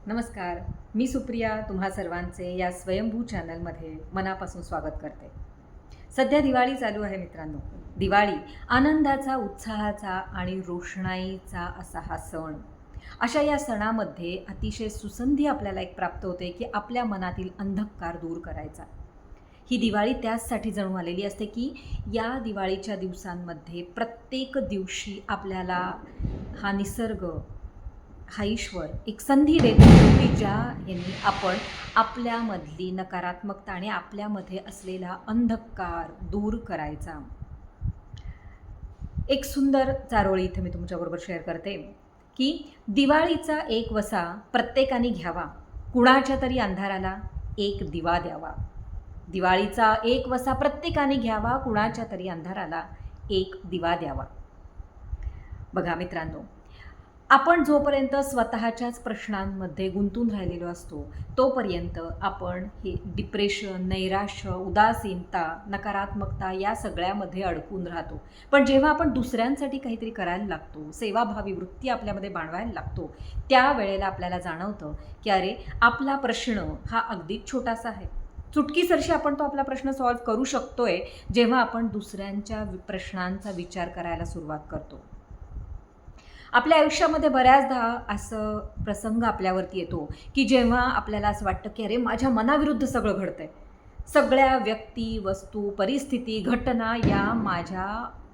नमस्कार. मी सुप्रिया तुम्हा सर्वांचे या स्वयंभू चॅनलमध्ये मनापासून स्वागत करते. सध्या दिवाळी चालू आहे मित्रांनो. दिवाळी आनंदाचा, उत्साहाचा आणि रोषणाईचा असा हा सण. अशा या सणामध्ये अतिशय सुसंधी आपल्याला एक प्राप्त होते की आपल्या मनातील अंधकार दूर करायचा. ही दिवाळी त्याचसाठी जणू आलेली असते की या दिवाळीच्या दिवसांमध्ये प्रत्येक दिवशी आपल्याला हा निसर्ग, हा ईश्वर एक संधी देतो की ज्या यांनी आपण आपल्यामधली नकारात्मकता आणि आपल्यामध्ये असलेला अंधकार दूर करायचा. एक सुंदर चारोळी इथे मी तुमच्याबरोबर शेअर करते की दिवाळीचा एक वसा प्रत्येकाने घ्यावा, कुणाच्या तरी अंधाराला एक दिवा द्यावा. दिवाळीचा एक वसा प्रत्येकाने घ्यावा, कुणाच्या तरी अंधाराला एक दिवा द्यावा. बघा मित्रांनो, आपण जोपर्यंत स्वतःच्याच प्रश्नांमध्ये गुंतून राहिलेलो असतो तोपर्यंत आपण हे डिप्रेशन, नैराश्य, उदासीनता, नकारात्मकता या सगळ्यामध्ये अडकून राहतो. पण जेव्हा आपण दुसऱ्यांसाठी काहीतरी करायला लागतो, सेवाभावी वृत्ती आपल्यामध्ये बाणवायला लागतो, त्यावेळेला आपल्याला जाणवतं की अरे, आपला प्रश्न हा अगदीच छोटासा आहे. चुटकीसरशी आपण तो आपला प्रश्न सॉल्व्ह करू शकतोय जेव्हा आपण दुसऱ्यांच्या प्रश्नांचा विचार करायला सुरुवात करतो. आपल्या आयुष्यामध्ये बऱ्याचदा असं प्रसंग आपल्यावरती येतो की जेव्हा आपल्याला असं वाटतं की अरे, माझ्या मनाविरुद्ध सगळं घडतंय. सगळ्या व्यक्ती, वस्तू, परिस्थिती, घटना या माझ्या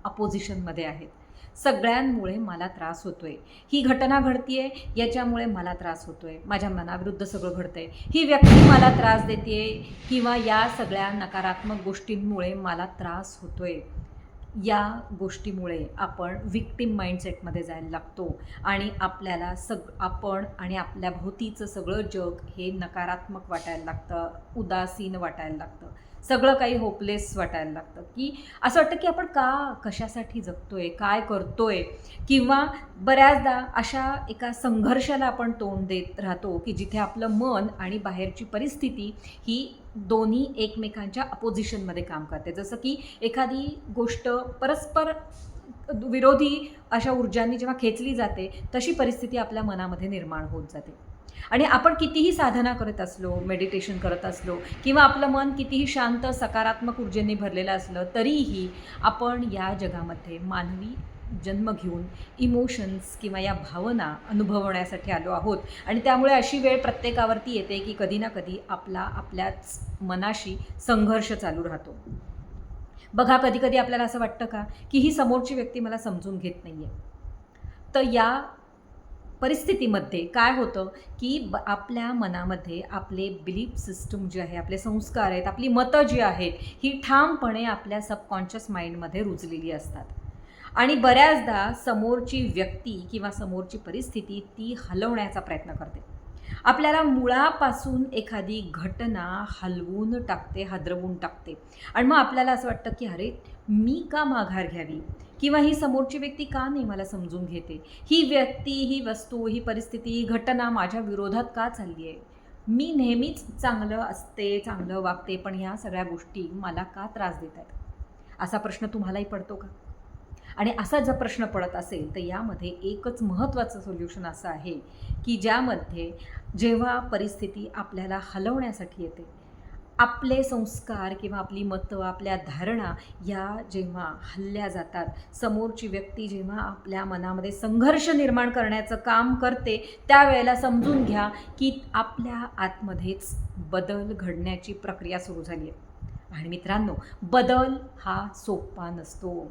अपोजिशनमध्ये आहेत. सगळ्यांमुळे मला त्रास होतोय. ही घटना घडतीये याच्यामुळे मला त्रास होतोय. माझ्या मनाविरुद्ध सगळं घडतंय. ही व्यक्ती मला त्रास देतेय किंवा या सगळ्या नकारात्मक गोष्टींमुळे मला त्रास होतोय. या गोष्टीमुळे आपण व्हिक्टिम माइंडसेटमध्ये जायला लागतो आणि आपल्याला आपण आणि आपल्या भोवतीचं सगळं जग हे नकारात्मक वाटायला लागतं, उदासीन वाटायला लागतं, सगळं काही होपलेस वाटायला लागतं. की असं वाटतं की आपण कशासाठी जगतोय, काय करतोय, किंवा बऱ्याचदा अशा एका संघर्षाला आपण तोंड देत राहतो की जिथे आपलं मन आणि बाहेरची परिस्थिती ही दोन्ही एकमेकांच्या अपोजिशनमध्ये काम करते. जसं की एखादी गोष्ट परस्पर विरोधी अशा ऊर्जांनी जेव्हा खेचली जाते तशी परिस्थिती आपल्या मनामध्ये निर्माण होत जाते. आणि आपण कितीही साधना करत असलो, मेडिटेशन करत असलो किंवा आपलं मन कितीही शांत, सकारात्मक ऊर्जेने भरलेलं असलं तरीही आपण या जगामध्ये मानवी जन्म घेऊन इमोशन्स किंवा या भावना अनुभवण्यासाठी आलो आहोत. आणि त्यामुळे अशी वेळ प्रत्येकावरती येते की कधी ना कधी आपल्याच मनाशी संघर्ष चालू राहतो. बघा, कधी कधी आपल्याला असं वाटतं का की ही समोरची व्यक्ती मला समजून घेत नाही आहे. तर या परिस्थितीमध्ये काय होतं की आपल्या मनामध्ये आपले बिलीफ सिस्टम जे आहे, आपले संस्कार आहेत, आपली मतं जी आहेत ही ठामपणे आपल्या सबकॉन्शियस माइंडमध्ये रुजलेली असतात. आणि बऱ्याचदा समोरची व्यक्ती किंवा समोरची परिस्थिती ती हलवण्याचा प्रयत्न करते. आपल्याला मुळापासून एखादी घटना हलवून टाकते, हादरवून टाकते. आणि मग आपल्याला असं वाटतं की अरे, मी का माघार घ्यावी, किंवा ही समोरची व्यक्ती का नाही मला समजून घेते, ही व्यक्ती, ही वस्तू, ही परिस्थिती, ही घटना माझ्या विरोधात का चालली आहे, मी नेहमीच चांगलं असते, चांगलं वागते, पण ह्या सगळ्या गोष्टी मला का त्रास देत आहेत. असा प्रश्न तुम्हालाही पडतो का? आणि असा जर प्रश्न पडत असेल तर यामध्ये एकच महत्त्वाचं सोल्युशन असं आहे की ज्यामध्ये जेव्हा परिस्थिती आपल्याला हलवण्यासाठी येते, आपले संस्कार किंवा आपली मतं, आपल्या धारणा या जेव्हा हल्ल्या जातात, समोरची व्यक्ती जेव्हा आपल्या मनामध्ये संघर्ष निर्माण करण्याचं काम करते, त्यावेळेला समजून घ्या की आपल्या आतमध्येच बदल घडण्याची प्रक्रिया सुरू झाली आहे. आणि मित्रांनो, बदल हा सोपा नसतो.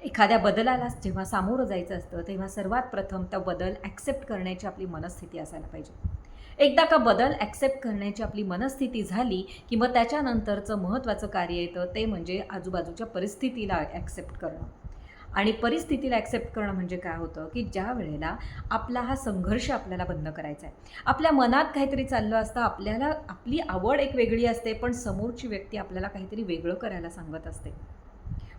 एखाद्या बदलाला जेव्हा सामोरं जायचं असतं तेव्हा सर्वात प्रथम तो बदल ॲक्सेप्ट करण्याची आपली मनस्थिती असायला पाहिजे. एकदा का बदल ॲक्सेप्ट करण्याची आपली मनस्थिती झाली की मग त्याच्यानंतरचं महत्त्वाचं कार्य येतं ते म्हणजे आजूबाजूच्या परिस्थितीला ॲक्सेप्ट करणं. आणि परिस्थितीला ॲक्सेप्ट करणं म्हणजे काय होतं की ज्या वेळेला आपला हा संघर्ष आपल्याला बंद करायचा आहे, आपल्या मनात काहीतरी चाललं असतं, आपल्याला आपली आवड एक वेगळी असते, पण समोरची व्यक्ती आपल्याला काहीतरी वेगळं करायला सांगत असते.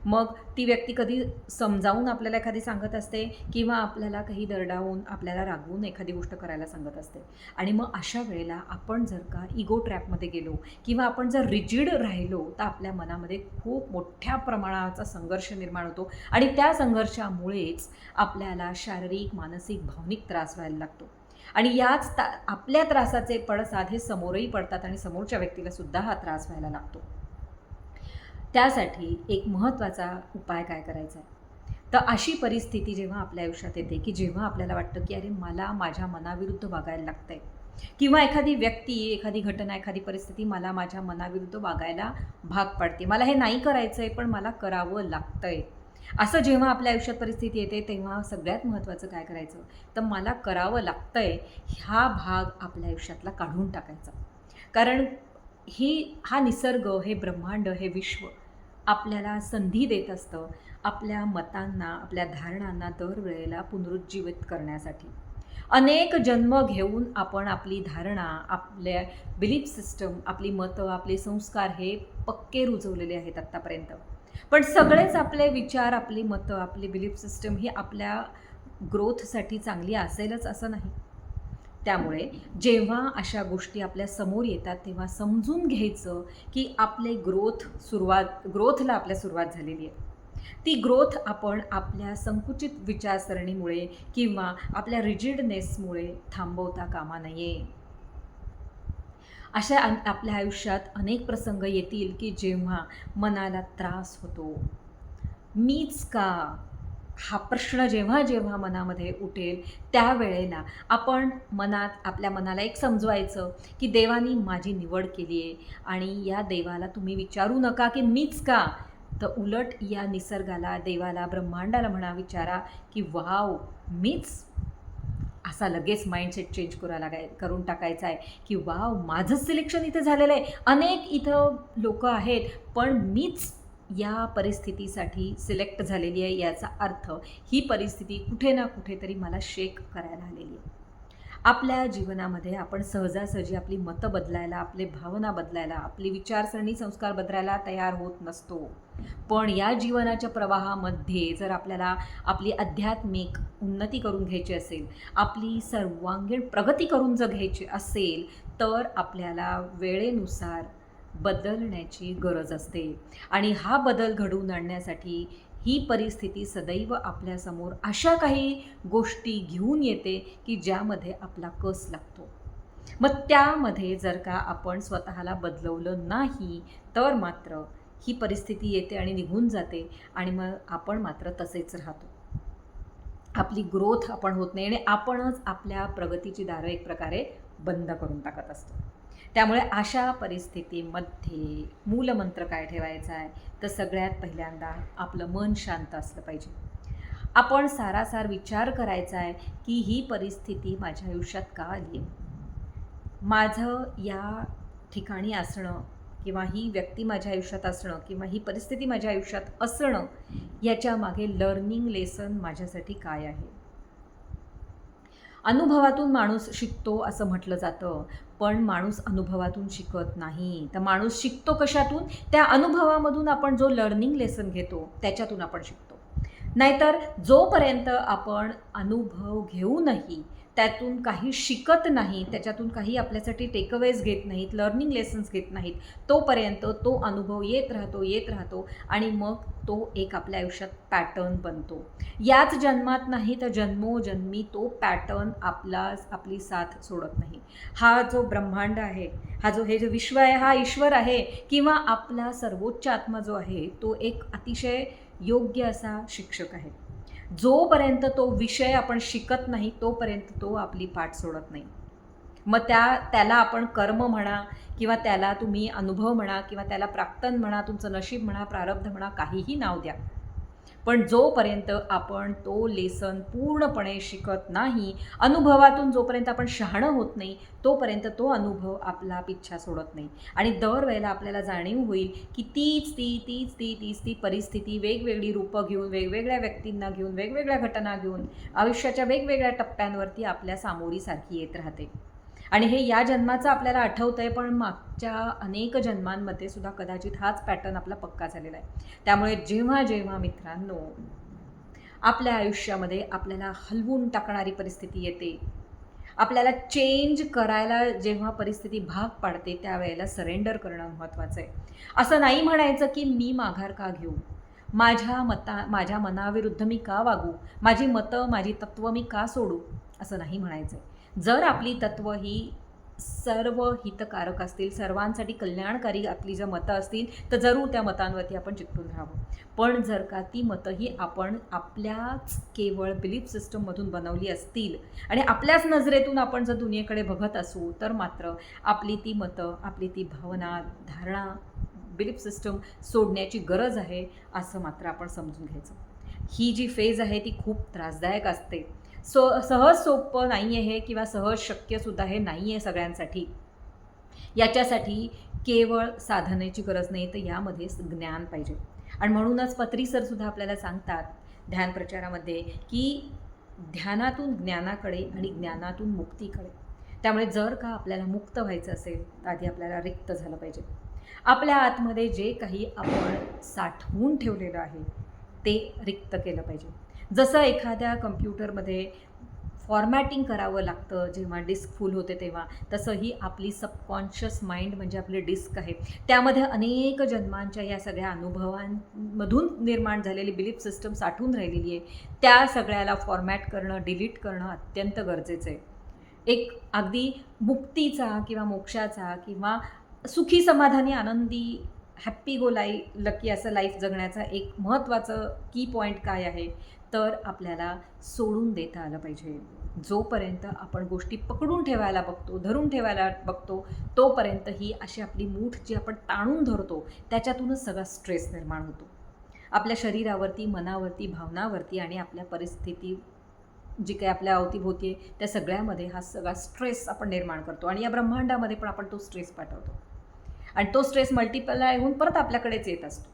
मग ती व्यक्ती कधी समजावून आपल्याला एखादी सांगत असते किंवा आपल्याला काही दरडावून, आपल्याला रागवून एखादी गोष्ट करायला सांगत असते. आणि मग अशा वेळेला आपण जर का इगो ट्रॅपमध्ये गेलो किंवा आपण जर रिजिड राहिलो तर आपल्या मनामध्ये खूप मोठ्या प्रमाणाचा संघर्ष निर्माण होतो आणि त्या संघर्षामुळेच आपल्याला शारीरिक, मानसिक, भावनिक त्रास व्हायला लागतो. आणि आपल्या त्रासाचे पडसाद हे समोरही पडतात आणि समोरच्या व्यक्तीला सुद्धा हा त्रास व्हायला लागतो. त्यासाठी एक महत्त्वाचा उपाय काय करायचा आहे, तर अशी परिस्थिती जेव्हा आपल्या आयुष्यात येते की जेव्हा आपल्याला वाटतं की अरे मला माझ्या मनाविरुद्ध वागायला लागतंय, किंवा एखादी व्यक्ती, एखादी घटना, एखादी परिस्थिती मला माझ्या मनाविरुद्ध वागायला भाग पाडते, मला हे नाही करायचं आहे पण मला करावं लागतंय, असं जेव्हा आपल्या आयुष्यात परिस्थिती येते तेव्हा सगळ्यात महत्त्वाचं काय करायचं, तर मला करावं लागतंय हा भाग आपल्या आयुष्यातला काढून टाकायचा. कारण हा निसर्ग, हे ब्रह्मांड, हे विश्व आपल्याला संधी देत असतं आपल्या मतांना, आपल्या धारणांना दरवेळेला पुनरुज्जीवित करण्यासाठी. अनेक जन्म घेऊन आपण आपली धारणा, आपल्या बिलीफ सिस्टम, आपली मतं, आपले संस्कार हे पक्के रुजवलेले आहेत आत्तापर्यंत. पण सगळेच आपले विचार, आपली मतं, आपली बिलीफ सिस्टम ही आपल्या ग्रोथसाठी चांगली असेलच असं नाही. त्यामुळे जेव्हा अशा गोष्टी आपल्या समोर येतात तेव्हा समजून घ्यायचं की ग्रोथला आपल्या सुरुवात झालेली आहे. ती ग्रोथ आपण आपल्या संकुचित विचारसरणीमुळे किंवा आपल्या रिजिडनेसमुळे थांबवता कामा नये. आपल्या आयुष्यात अनेक प्रसंग येतील की जेव्हा मनाला त्रास होतो. मीच का? हा प्रश्न जेव्हा जेव्हा मनामध्ये उठेल त्यावेळेला आपण आपल्या मनाला एक समजवायचं की देवानी माझी निवड केली आहे आणि या देवाला तुम्ही विचारू नका की मीच का, तर उलट या निसर्गाला, देवाला, ब्रह्मांडाला म्हणा, विचारा की वाव मीच. असा लगेच माइंडसेट चेंज करून टाकायचा आहे की वाव माझंच सिलेक्शन इथं झालेलं आहे, अनेक इथं लोक आहेत पण मीच या परिस्थितीसाठी सिलेक्ट झालेली आहे. याचा अर्थ ही परिस्थिती कुठे ना कुठेतरी मला शेक करायला आलेली आहे. आपल्या जीवनामध्ये आपण सहजासहजी आपली मतं बदलायला, आपले भावना बदलायला, आपली विचारसरणी, संस्कार बदलायला तयार होत नसतो. पण या जीवनाच्या प्रवाहामध्ये जर आपल्याला आपली आध्यात्मिक उन्नती करून घ्यायची असेल, आपली सर्वांगीण प्रगती करून जर घ्यायची असेल, तर आपल्याला वेळेनुसार बदलण्याची गरज असते. आणि हा बदल घडवून आणण्यासाठी ही परिस्थिती सदैव आपल्यासमोर अशा काही गोष्टी घेऊन येते की ज्यामध्ये आपला कस लागतो. मग त्यामध्ये जर का आपण स्वतःला बदलवलं नाही तर मात्र ही परिस्थिती येते आणि निघून जाते आणि मग आपण मात्र तसेच राहतो. आपली ग्रोथ आपण होत नाही आणि आपणच आपल्या प्रगतीची दारं एक प्रकारे बंद करून टाकत असतो. त्यामुळे अशा परिस्थितीमध्ये मूलमंत्र काय ठेवायचा आहे, तर सगळ्यात पहिल्यांदा आपलं मन शांत असलं पाहिजे. आपण सारासार विचार करायचा आहे की ही परिस्थिती माझ्या आयुष्यात का आली आहे, माझं या ठिकाणी असणं किंवा ही व्यक्ती माझ्या आयुष्यात असणं किंवा ही परिस्थिती माझ्या आयुष्यात असणं याच्या मागे लर्निंग लेसन माझ्यासाठी काय आहे. अनुभवातून माणूस शिकतो असं म्हटलं जातं, पण माणूस अनुभवातून शिकत नाही. तर माणूस शिकतो कशातून? त्या अनुभवामधून आपण जो लर्निंग लेसन घेतो त्याच्यातून आपण शिकतो. नाहीतर जोपर्यंत आपण अनुभव घेऊनही त्यातून काही शिकत नाही, त्याच्यातून काही आपल्यासाठी टेकअवेज घेत नाहीत, लर्निंग लेसन्स घेत नाहीत, तोपर्यंत तो अनुभव येत राहतो आणि मग तो एक आपल्या आयुष्यात पॅटर्न बनतो. याच जन्मात नाही तर जन्मोजन्मी तो पॅटर्न आपली साथ सोडत नाही. हा जो ब्रह्मांड आहे, हे जे विश्व आहे, हा ईश्वर आहे किंवा आपला सर्वोच्च आत्मा जो आहे तो एक अतिशय योग्य असा शिक्षक आहे. जोपर्यंत तो विषय आपण शिकत नाही तोपर्यंत तो आपली पाठ सोडत नाही. मग त्याला आपण कर्म म्हणा किंवा त्याला तुम्ही अनुभव म्हणा किंवा त्याला प्राक्तन म्हणा, तुमचं नशीब म्हणा, प्रारब्ध म्हणा, काहीही नाव द्या, पण जोपर्यंत आपण तो लेसन पूर्णपणे शिकत नाही, अनुभवातून जोपर्यंत आपण शहाणं होत नाही तोपर्यंत तो अनुभव आपला पिच्छा सोडत नाही. आणि दरवेळेला आपल्याला जाणीव होईल की तीच ती परिस्थिती वेगवेगळी रूपं घेऊन, वेगवेगळ्या व्यक्तींना घेऊन, वेगवेगळ्या घटना घेऊन आयुष्याच्या वेगवेगळ्या टप्प्यांवरती आपल्या सामोरी सारखी येत राहते. आणि हे या जन्माचं आपल्याला आठवतं आहे, पण मागच्या अनेक जन्मांमध्ये सुद्धा कदाचित हाच पॅटर्न आपला पक्का झालेला आहे. त्यामुळे जेव्हा जेव्हा मित्रांनो आपल्या आयुष्यामध्ये आपल्याला हलवून टाकणारी परिस्थिती येते, आपल्याला चेंज करायला जेव्हा परिस्थिती भाग पाडते, त्यावेळेला सरेंडर करणं महत्त्वाचं आहे. असं नाही म्हणायचं की मी माघार का घेऊ, माझ्या मनाविरुद्ध मी का वागू, माझी मतं, माझी तत्त्व मी का सोडू, असं नाही म्हणायचं. जर आपली तत्त्व ही सर्व हितकारक असतील, सर्वांसाठी कल्याणकारी आपली जर मतं असतील, तर जरूर त्या मतांवरती आपण चिकटून राहावं. पण जर का ती मतं ही आपण आपल्याच केवळ बिलीफ सिस्टममधून बनवली असतील आणि आपल्याच नजरेतून आपण जर दुनियेकडे बघत असू, तर मात्र आपली ती मतं, आपली ती भावना, धारणा, बिलीफ सिस्टम सोडण्याची गरज आहे, असं मात्र आपण समजून घ्यायचं. ही जी फेज आहे ती खूप त्रासदायक असते. सहज सोपं नाही आहे हे किंवा सहज शक्यसुद्धा हे नाही आहे सगळ्यांसाठी. याच्यासाठी केवळ साधनेची गरज नाही, तर यामध्ये ज्ञान पाहिजे. आणि म्हणूनच पत्री सरसुद्धा आपल्याला सांगतात ध्यान प्रचारामध्ये की ध्यानातून ज्ञानाकडे आणि ज्ञानातून मुक्तीकडे. त्यामुळे जर का आपल्याला मुक्त व्हायचं असेल तर आधी आपल्याला रिक्त झालं पाहिजे. आपल्या आतमध्ये जे काही आपण साठवून ठेवलेलं आहे ते रिक्त केलं पाहिजे. जसं एखाद्या कम्प्युटरमध्ये फॉर्मॅटिंग करावं लागतं जेव्हा डिस्क फुल होते तेव्हा, तसंही आपली सबकॉन्शियस माइंड म्हणजे आपले डिस्क आहे, त्यामध्ये अनेक जन्मांच्या या सगळ्या अनुभवांमधून निर्माण झालेली बिलीफ सिस्टम साठवून राहिलेली आहे. त्या सगळ्याला फॉर्मॅट करणं, डिलीट करणं अत्यंत गरजेचं आहे. एक अगदी मुक्तीचा किंवा मोक्षाचा किंवा सुखी समाधानी आनंदी हॅप्पी गो लकी असं लाईफ जगण्याचा एक महत्त्वाचं की पॉईंट काय आहे, तर आपल्याला सोडून देता आलं पाहिजे. जोपर्यंत आपण गोष्टी पकडून ठेवायला बघतो, धरून ठेवायला बघतो, तोपर्यंत ही अशी आपली मूठ जी आपण ताणून धरतो त्याच्यातूनच सगळा स्ट्रेस निर्माण होतो. आपल्या शरीरावरती, मनावरती, भावनावरती आणि आपल्या परिस्थिती जी काही आपल्या अवतीभोवती आहे त्या सगळ्यामध्ये हा सगळा स्ट्रेस आपण निर्माण करतो आणि या ब्रह्मांडामध्ये पण आपण तो स्ट्रेस पाठवतो आणि तो स्ट्रेस मल्टिप्लाय होऊन परत आपल्याकडेच येत असतो.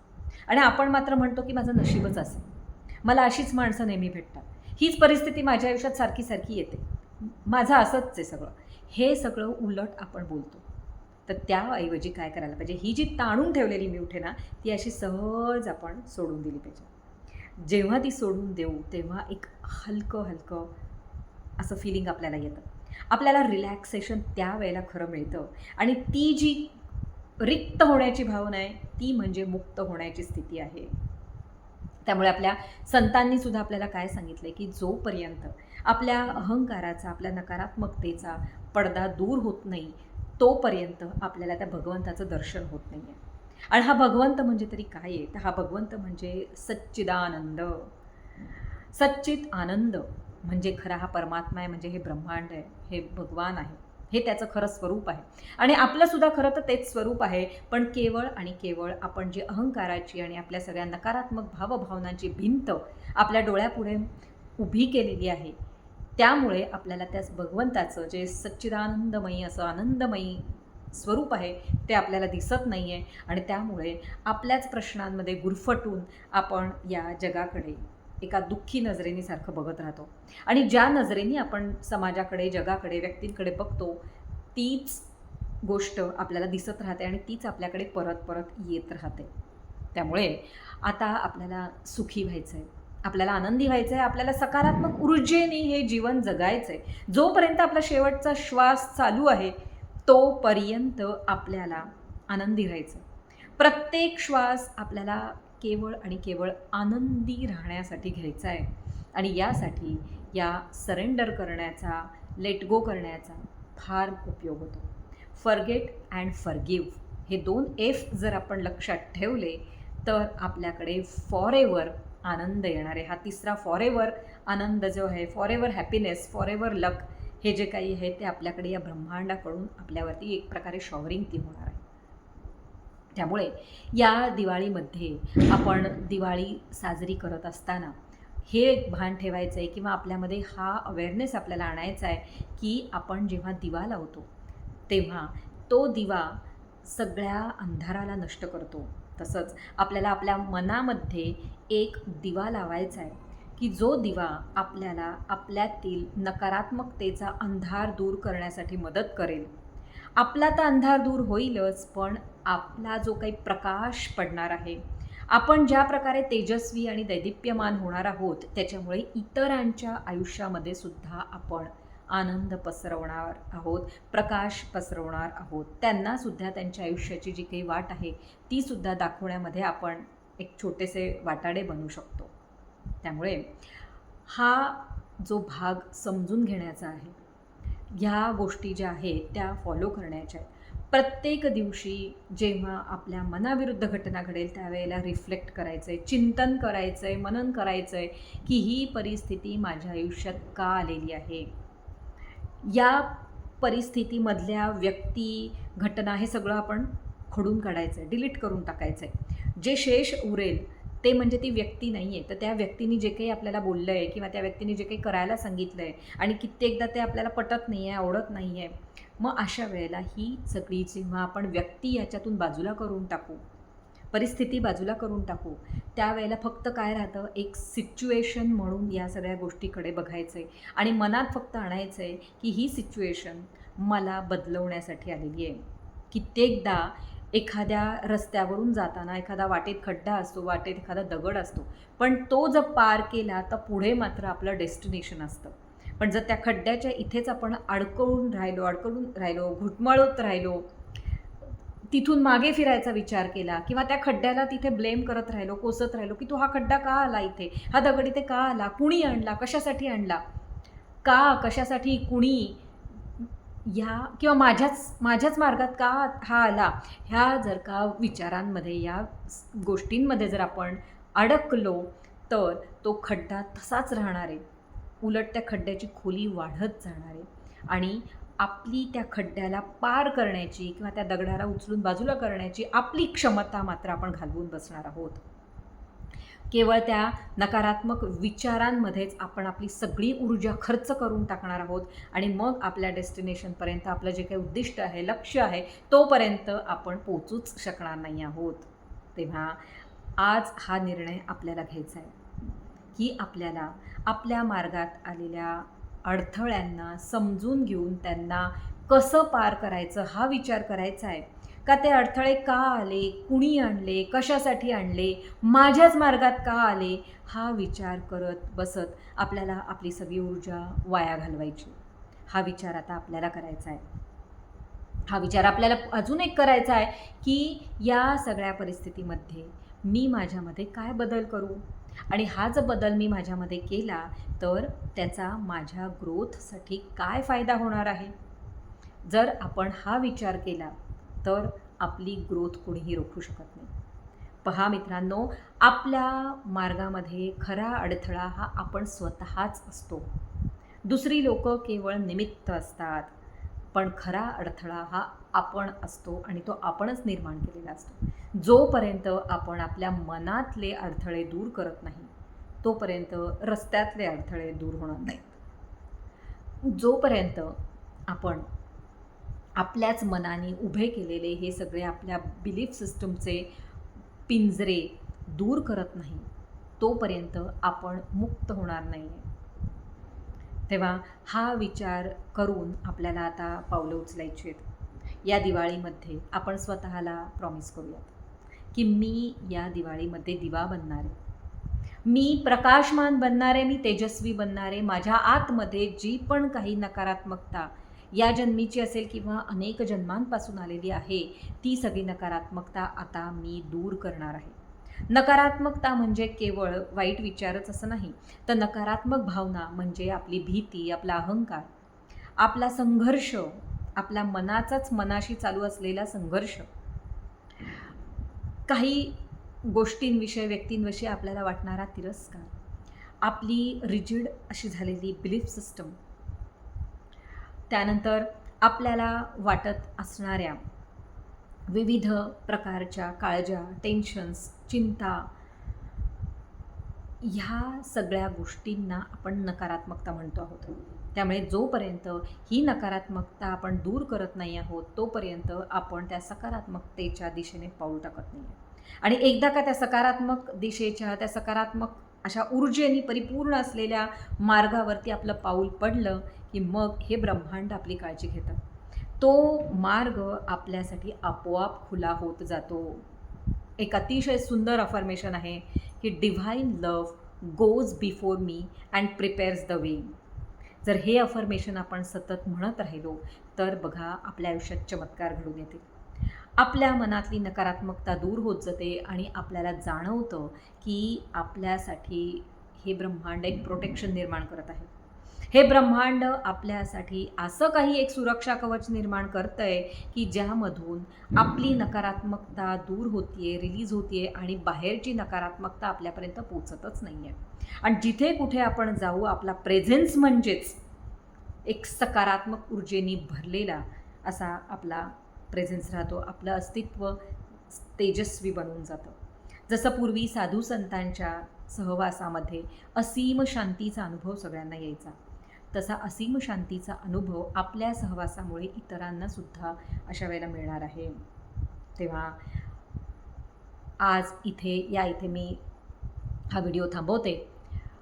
आणि आपण मात्र म्हणतो की माझं नशीबच असेल, मला अशीच माणसं नेहमी भेटतात, हीच परिस्थिती माझ्या आयुष्यात सारखी सारखी येते, माझं असंच आहे सगळं. हे सगळं उलट आपण बोलतो. तर त्याऐवजी काय करायला पाहिजे, ही जी ताणून ठेवलेली म्यूट आहे ना, ती अशी सहज आपण सोडून दिली पाहिजे. जेव्हा ती सोडून देऊ तेव्हा एक हलकं हलकं असं फिलिंग आपल्याला येतं. आपल्याला रिलॅक्सेशन त्यावेळेला खरं मिळतं आणि ती जी रिक्त होण्याची भावना आहे ती म्हणजे मुक्त होण्याची स्थिती आहे. त्यामुळे आपल्या संतांनीसुद्धा आपल्याला काय सांगितलं आहे की जोपर्यंत आपल्या अहंकाराचा, आपल्या नकारात्मकतेचा पडदा दूर होत नाही, तोपर्यंत आपल्याला त्या भगवंताचं दर्शन होत नाही आहे. आणि हा भगवंत म्हणजे तरी काय आहे, तर हा भगवंत म्हणजे सच्चिदानंद. सच्चित आनंद म्हणजे खरा हा परमात्मा आहे, म्हणजे हे ब्रह्मांड आहे, हे भगवान आहे, हे त्याचं खरं स्वरूप आहे. आणि आपलंसुद्धा खरं तर तेच स्वरूप आहे. पण केवळ आणि केवळ आपण जे अहंकाराची आणि आपल्या सगळ्या नकारात्मक भावभावनांची भिंत आपल्या डोळ्यापुढे उभी केलेली आहे, त्यामुळे आपल्याला त्याच भगवंताचं जे सच्चिदानंदमयी असं आनंदमयी स्वरूप आहे ते आपल्याला दिसत नाही आहे. आणि त्यामुळे आपल्याच प्रश्नांमध्ये गुरफटून आपण या जगाकडे एका दुःखी नजरेने सारखं बघत राहतो. आणि ज्या नजरेने आपण समाजाकडे, जगाकडे, व्यक्तींकडे बघतो तीच गोष्ट आपल्याला दिसत राहते आणि तीच आपल्याकडे परत परत येत राहते. त्यामुळे आता आपल्याला सुखी व्हायचं आहे, आपल्याला आनंदी व्हायचं आहे, आपल्याला सकारात्मक ऊर्जेने हे जीवन जगायचं आहे. जोपर्यंत आपला शेवटचा श्वास चालू आहे तोपर्यंत आपल्याला आनंदी राहायचं. प्रत्येक श्वास आपल्याला केवळ आणि केवळ आनंदी राहण्यासाठी घ्यायचा आहे. आणि यासाठी या सरेंडर करण्याचा, लेट गो करण्याचा फार उपयोग होतो. फॉरगेट अँड फॉरगिव्ह हे 2 एफ जर आपण लक्षात ठेवले तर आपल्याकडे फॉरेवर आनंद येणार आहे. हा तिसरा फॉरेवर आनंद जो आहे, फॉरेवर हॅपीनेस, फॉरेवर लक, हे जे काही आहे ते आपल्याकडे या ब्रह्मांडाकडून आपल्यावरती एक प्रकारे शॉवरिंग ती होणार आहे. त्यामुळे या दिवाळीमध्ये आपण दिवाळी साजरी करत असताना हे एक भान ठेवायचं आहे किंवा आपल्यामध्ये हा अवेअरनेस आपल्याला आणायचा आहे की आपण जेव्हा दिवा लावतो तेव्हा तो दिवा सगळ्या अंधाराला नष्ट करतो. तसंच आपल्याला आपल्या मनामध्ये एक दिवा लावायचा आहे की जो दिवा आपल्याला आपल्यातील नकारात्मकतेचा अंधार दूर करण्यासाठी मदत करेल. आपला तर अंधार दूर होईलच, पण आपला जो काही प्रकाश पडणार आहे, आपण ज्या प्रकारे तेजस्वी आणि दैदिप्यमान होणार आहोत, त्याच्यामुळे इतरांच्या आयुष्यामध्ये सुद्धा आपण आनंद पसरवणार आहोत, प्रकाश पसरवणार आहोत. त्यांनासुद्धा त्यांच्या आयुष्याची जी काही वाट आहे तीसुद्धा दाखवण्यामध्ये आपण एक छोटेसे वाटाडे बनू शकतो. त्यामुळे हा जो भाग समजून घेण्याचा आहे, ह्या गोष्टी ज्या आहेत त्या फॉलो करण्याच्या आहेत. प्रत्येक दिवशी जेव्हा आपल्या मनाविरुद्ध घटना घडेल त्यावेळेला रिफ्लेक्ट करायचं आहे, चिंतन करायचं आहे, मनन करायचं आहे की ही परिस्थिती माझ्या आयुष्यात का आलेली आहे. या परिस्थितीमधल्या व्यक्ती, घटना हे सगळं आपण खोडून काढायचं आहे, डिलीट करून टाकायचं आहे. जे शेष उरेल ते म्हणजे ती व्यक्ती नाही आहे, तर त्या व्यक्तीने जे काही आपल्याला बोललं आहे किंवा त्या व्यक्तीने जे काही करायला सांगितलं आहे आणि कित्येकदा ते आपल्याला पटत नाही आहे, आवडत नाही आहे. मग अशा वेळेला ही सगळी जेव्हा आपण व्यक्ती याच्यातून बाजूला करून टाकू, परिस्थिती बाजूला करून टाकू, त्यावेळेला फक्त काय राहतं, एक सिच्युएशन म्हणून या सगळ्या गोष्टीकडे बघायचं आहे आणि मनात फक्त आणायचं आहे की ही सिच्युएशन मला बदलवण्यासाठी आलेली आहे. कित्येकदा एखाद्या रस्त्यावरून जाताना एखादा वाटेत खड्डा असतो, वाटेत एखादा दगड असतो, पण तो जर पार केला तर पुढे मात्र आपलं डेस्टिनेशन असतं. पण जर त्या खड्ड्याच्या इथेच आपण अडकून राहिलो, घुटमळत राहिलो, तिथून मागे फिरायचा विचार केला किंवा त्या खड्ड्याला तिथे ब्लेम करत राहिलो, कोसत राहिलो की तो हा खड्डा का आला इथे, हा दगड इथे का आला, कुणी आणला, कशासाठी आणला, का कशासाठी कुणी, ह्या किंवा माझ्याच मार्गात का हा आला, ह्या जर का विचारांमध्ये, या गोष्टींमध्ये जर आपण अडकलो तर तो खड्डा तसाच राहणार आहे. उलट त्या खड्ड्याची खोली वाढत जाणार आहे आणि आपली त्या खड्ड्याला पार करण्याची किंवा त्या दगडाला उचलून बाजूला करण्याची आपली क्षमता मात्र आपण घालवून बसणार आहोत. केवळ त्या नकारात्मक विचारांमध्येच आपण आपली सगळी ऊर्जा खर्च करून टाकणार आहोत आणि मग आपल्या डेस्टिनेशनपर्यंत आपलं जे काही उद्दिष्ट आहे, लक्ष्य आहे, तोपर्यंत आपण पोचूच शकणार नाही आहोत. तेव्हा आज हा निर्णय आपल्याला घ्यायचा आहे की आपल्याला आपल्या मार्गात आलेल्या अडथळ्यांना समजून घेऊन त्यांना कसं पार करायचं हा विचार करायचा आहे. का ते अडथळे का आले, कुणी आणले, कशासाठी आणले, माझ्याच मार्गात का आले, हा विचार करत बसत आपल्याला आपली सगळी ऊर्जा वाया घालवायची. हा विचार आता आपल्याला करायचा आहे. हा विचार आपल्याला अजून एक करायचा आहे की या सगळ्या परिस्थितीमध्ये मी माझ्यामध्ये काय बदल करू आणि हा जर बदल मी माझ्यामध्ये केला तर त्याचा माझ्या ग्रोथसाठी काय फायदा होणार आहे. जर आपण हा विचार केला तर आपली ग्रोथ कोणीही रोखू शकत नाही. पहा मित्रांनो, आपल्या मार्गामध्ये खरा अडथळा हा आपण स्वतःच असतो. दुसरी लोकं केवळ निमित्त असतात, पण खरा अडथळा हा आपण असतो आणि तो आपणच निर्माण केलेला असतो. जोपर्यंत आपण आपल्या मनातले अडथळे दूर करत नाही तोपर्यंत रस्त्यातले अडथळे दूर होणार नाहीत. जोपर्यंत आपण आपल्याच मनाने उभे केलेले हे सगळे आपल्या बिलीफ सिस्टमचे पिंजरे दूर करत नाही तोपर्यंत आपण मुक्त होणार नाही. तेव्हा हा विचार करून आपल्याला आता पावलं उचलायची आहेत. या दिवाळीमध्ये आपण स्वतःला प्रॉमिस करूयात की मी या दिवाळीमध्ये दिवा बनणार आहे, मी प्रकाशमान बनणार आहे, मी तेजस्वी बनणार आहे. माझ्या आतमध्ये जी पण काही नकारात्मकता या जन्मीची असेल किंवा अनेक जन्मांपासून आलेली आहे ती सगळी नकारात्मकता आता मी दूर करणार आहे. नकारात्मकता म्हणजे केवळ वाईट विचारच असं नाही, तर नकारात्मक भावना म्हणजे आपली भीती, आपला अहंकार, आपला संघर्ष, आपला मनाचाच मनाशी चालू असलेला संघर्ष, काही गोष्टींविषयी, व्यक्तींविषयी आपल्याला वाटणारा तिरस्कार, आपली रिजिड अशी झालेली बिलीफ सिस्टम, त्यानंतर आपल्याला वाटत असणाऱ्या विविध प्रकारच्या काळज्या, टेन्शन्स, चिंता, ह्या सगळ्या गोष्टींना आपण नकारात्मकता म्हणतो आहोत. त्यामुळे जोपर्यंत ही नकारात्मकता आपण दूर करत नाही आहोत तोपर्यंत आपण त्या सकारात्मकतेच्या दिशेने पाऊल टाकत नाही. आणि एकदा का त्या सकारात्मक दिशेच्या, त्या सकारात्मक अशा ऊर्जेने परिपूर्ण असलेल्या मार्गावरती आपलं पाऊल पडलं की मग हे ब्रह्मांड आपली काळजी घेतं. तो मार्ग आपल्यासाठी आपोआप खुला होत जातो. एक अतिशय सुंदर अफर्मेशन आहे की divine love goes before me and prepares the way. जर हे अफर्मेशन आपण सतत म्हणत राहिलो तर बघा आपल्या आयुष्यात चमत्कार घडून येतील. आपल्या मनातली नकारात्मकता दूर होत जाते आणि आपल्याला जाणवतं की आपल्यासाठी हे ब्रह्मांड एक प्रोटेक्शन निर्माण करत आहे. हे ब्रह्मांड आपल्यासाठी असं काही एक सुरक्षा कवच निर्माण करतंय की ज्यामधून आपली नकारात्मकता दूर होतीये, रिलीज होतीये आणि बाहेरची नकारात्मकता आपल्यापर्यंत पोचतच नाही आहे. आणि जिथे कुठे आपण जाऊ आपला प्रेझेन्स म्हणजेच एक सकारात्मक ऊर्जेनी भरलेला असा आपला प्रेझेन्स राहतो. आपलं अस्तित्व तेजस्वी बनून जातं. जसं पूर्वी साधू संतांच्या सहवासामध्ये असीम शांतीचा अनुभव सगळ्यांना यायचा, तसा असीम शांतीचा अनुभव आपल्या सहवासामुळे इतरांना सुद्धा अशा वेळेला मिळणार आहे. तेव्हा आज इथे मी हा व्हिडिओ थांबवते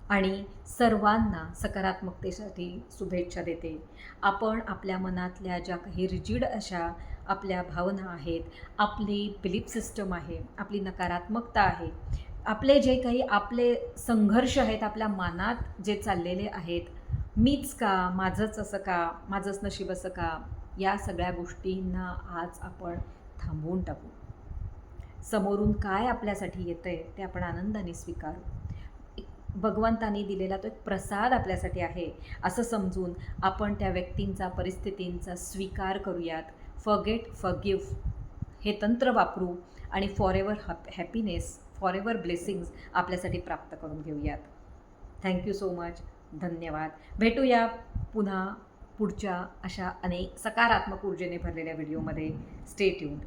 आणि सर्वांना सकारात्मकतेसाठी शुभेच्छा देते. आपण आपल्या मनातल्या ज्या काही रिजिड अशा आपल्या भावना आहेत, आपली बिलीफ सिस्टम आहे, आपली नकारात्मकता आहे, आपले जे काही आपले संघर्ष आहेत, आपल्या मनात जे चाललेले आहेत, मीच का, माझंच असं का, माझंच नशीब असं का, या सगळ्या गोष्टींना आज आपण थांबवून टाकू. समोरून काय आपल्यासाठी येतंय ते आपण आनंदाने स्वीकारू. भगवंतानी दिलेला तो एक प्रसाद आपल्यासाठी आहे असं समजून आपण त्या व्यक्तींचा, परिस्थितींचा स्वीकार करूयात. फॉरगेट, फॉरगिव्ह हे तंत्र वापरू आणि फॉरेवर हॅपीनेस, फॉरेवर ब्लेसिंग्स आपल्यासाठी प्राप्त करून घेऊयात. Thank you so much. धन्यवाद. भेटूया पुन्हा पुढच्या अशा अनेक सकारात्मक ऊर्जेने भरलेल्या व्हिडिओमध्ये. Stay tuned.